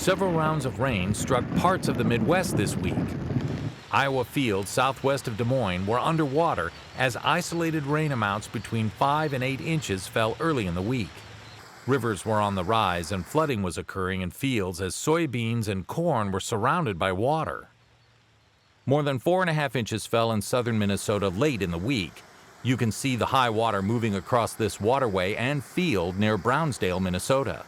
several rounds of rain struck parts of the Midwest this week. Iowa fields southwest of Des Moines were underwater as isolated rain amounts between 5 and 8 inches fell early in the week. Rivers were on the rise and flooding was occurring in fields as soybeans and corn were surrounded by water. More than 4.5 inches fell in southern Minnesota late in the week. You can see the high water moving across this waterway and field near Brownsdale, Minnesota.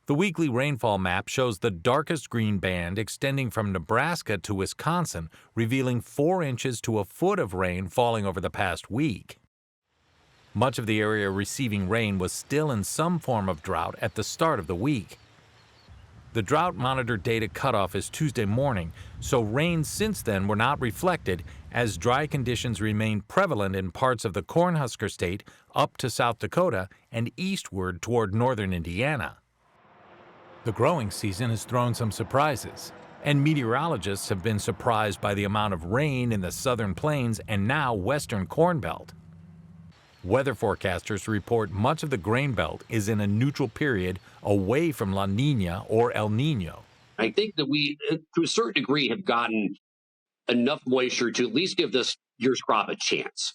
The weekly rainfall map shows the darkest green band extending from Nebraska to Wisconsin, revealing 4 inches to a foot of rain falling over the past week. Much of the area receiving rain was still in some form of drought at the start of the week. The drought monitor data cutoff is Tuesday morning, so rains since then were not reflected as dry conditions remain prevalent in parts of the Cornhusker State up to South Dakota and eastward toward northern Indiana. The growing season has thrown some surprises, and meteorologists have been surprised by the amount of rain in the southern plains and now western Corn Belt. Weather forecasters report much of the grain belt is in a neutral period away from La Nina or El Nino. I think that we, to a certain degree, have gotten enough moisture to at least give this year's crop a chance.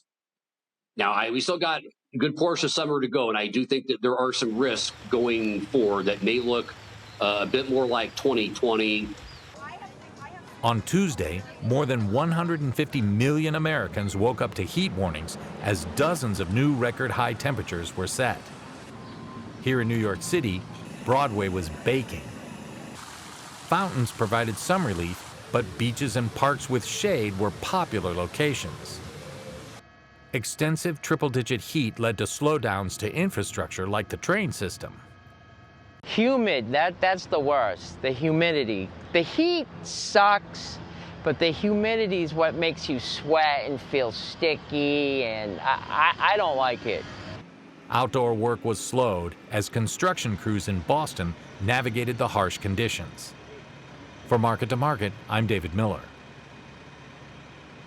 Now, we still got a good portion of summer to go, and I do think that there are some risks going forward that may look a bit more like 2020. On Tuesday, more than 150 million Americans woke up to heat warnings as dozens of new record high temperatures were set. Here in New York City, Broadway was baking. Fountains provided some relief, but beaches and parks with shade were popular locations. Extensive triple-digit heat led to slowdowns to infrastructure like the train system. Humid, that's the worst, the humidity. The heat sucks, but the humidity is what makes you sweat and feel sticky, and I don't like it. Outdoor work was slowed as construction crews in Boston navigated the harsh conditions. For Market to Market, I'm David Miller.